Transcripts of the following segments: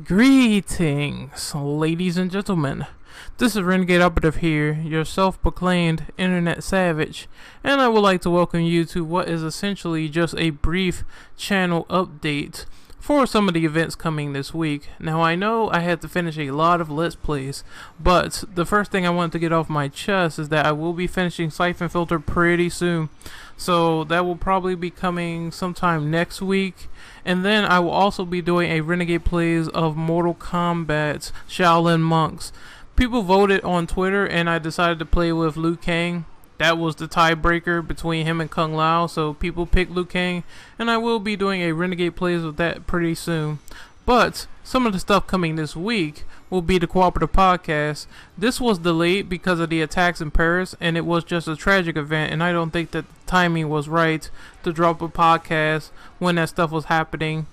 Greetings, ladies and gentlemen. This is Renegade Operative here, your self-proclaimed internet savage, and I would like to welcome you to what is essentially just a brief channel update for some of the events coming this week. Now, I know I had to finish a lot of Let's Plays, but the first thing I want to get off my chest is that I will be finishing Siphon Filter pretty soon. So that will probably be coming sometime next week. And then I will also be doing a Renegade plays of Mortal Kombat's Shaolin Monks. People voted on Twitter and I decided to play with Liu Kang. That was the tiebreaker between him and Kung Lao, so people picked Liu Kang, and I will be doing a Renegade plays of that pretty soon. But some of the stuff coming this week will be the Co-Operative podcast. This was delayed because of the attacks in Paris, and it was just a tragic event, and I don't think that the timing was right to drop a podcast when that stuff was happening.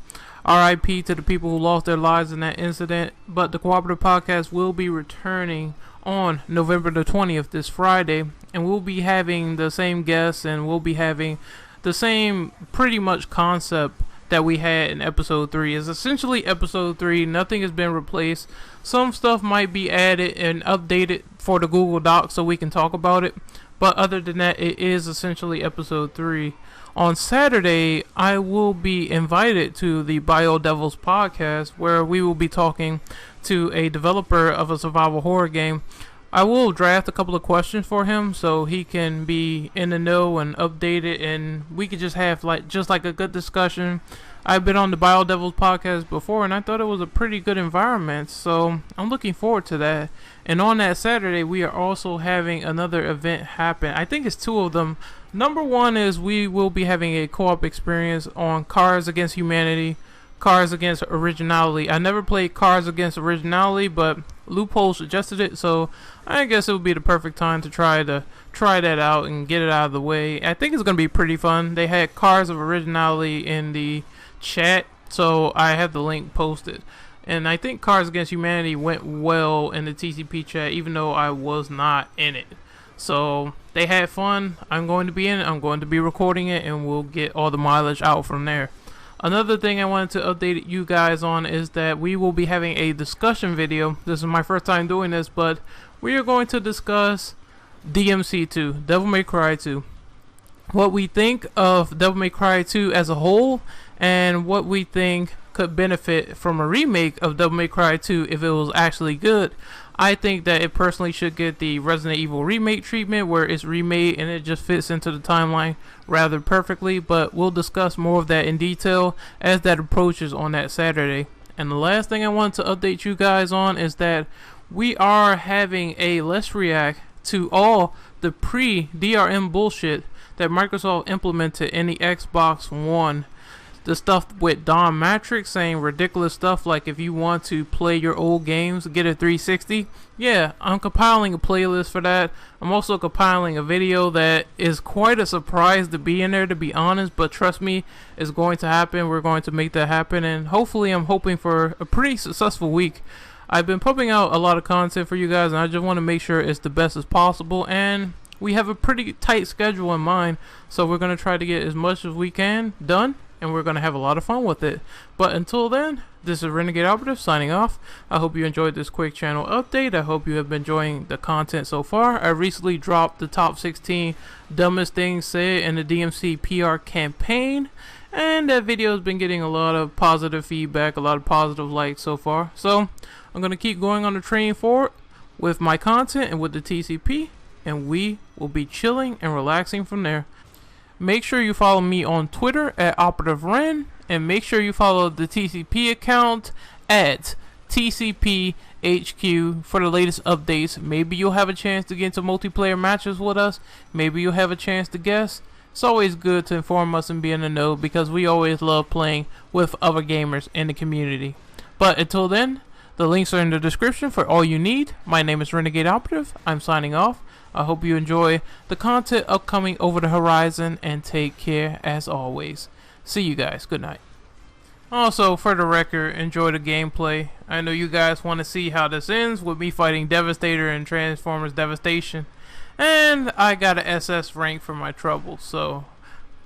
RIP to the people who lost their lives in that incident, but the Co-Operative podcast will be returning on November the 20th, this Friday, and we'll be having the same guests, and we'll be having the same pretty much concept that we had in episode 3. It's essentially episode 3. Nothing has been replaced. Some stuff might be added and updated for the Google Doc so we can talk about it, but other than that, it is essentially episode 3. On Saturday, I will be invited to the Bio Devils podcast, where we will be talking to a developer of a survival horror game. I will draft a couple of questions for him so he can be in the know and updated, and we could just have like a good discussion. I've been on the Bio Devils podcast before, and I thought it was a pretty good environment, so I'm looking forward to that. And on that Saturday, we are also having another event happen. I think it's 2 of them. Number 1 is we will be having a co-op experience on Cards Against Humanity, Cards Against Originality. I never played Cards Against Originality, but Loophole suggested it, so I guess it would be the perfect time to try that out and get it out of the way. I think it's going to be pretty fun. They had Cards of Originality in the chat, so I have the link posted. And I think Cards Against Humanity went well in the TCP chat, even though I was not in it. So they had fun. I'm going to be in it. I'm going to be recording it, and we'll get all the mileage out from there. Another thing I wanted to update you guys on is that we will be having a discussion video. This is my first time doing this, but we are going to discuss DMC2, Devil May Cry 2. What we think of Devil May Cry 2 as a whole, and what we think could benefit from a remake of Devil May Cry 2 if it was actually good. I think that it personally should get the Resident Evil Remake treatment, where it's remade and it just fits into the timeline rather perfectly, but we'll discuss more of that in detail as that approaches on that Saturday. And the last thing I want to update you guys on is that we are having a Let's React to all the pre-DRM bullshit that Microsoft implemented in the Xbox One. The stuff with Don Matrix saying ridiculous stuff like if you want to play your old games, get a 360. Yeah, I'm compiling a playlist for that. I'm also compiling a video that is quite a surprise to be in there, to be honest, but trust me, it's going to happen. We're going to make that happen, and hopefully I'm hoping for a pretty successful week. I've been pumping out a lot of content for you guys, and I just want to make sure it's the best as possible, and we have a pretty tight schedule in mind, so we're going to try to get as much as we can done, and we're going to have a lot of fun with it. But until then, this is Renegade Operative signing off. I hope you enjoyed this quick channel update. I hope you have been enjoying the content so far. I recently dropped the top 16 dumbest things said in the DMC PR campaign, and that video has been getting a lot of positive feedback, a lot of positive likes so far. So I'm going to keep going on the train forward with my content and with the TCP, and we will be chilling and relaxing from there. Make sure you follow me on Twitter at OperativeRen, and make sure you follow the TCP account at TCPHQ for the latest updates. Maybe you'll have a chance to get into multiplayer matches with us. Maybe you'll have a chance to guess. It's always good to inform us and be in the know, because we always love playing with other gamers in the community. But until then, the links are in the description for all you need. My name is Renegade Operative. I'm signing off. I hope you enjoy the content upcoming over the horizon, and take care as always. See you guys. Good night. Also, for the record, enjoy the gameplay. I know you guys want to see how this ends with me fighting Devastator and Transformers Devastation. And I got an SS rank for my trouble, so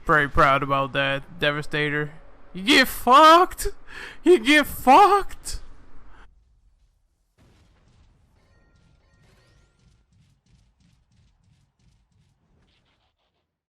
very proud about that. Devastator, you get fucked. You get fucked.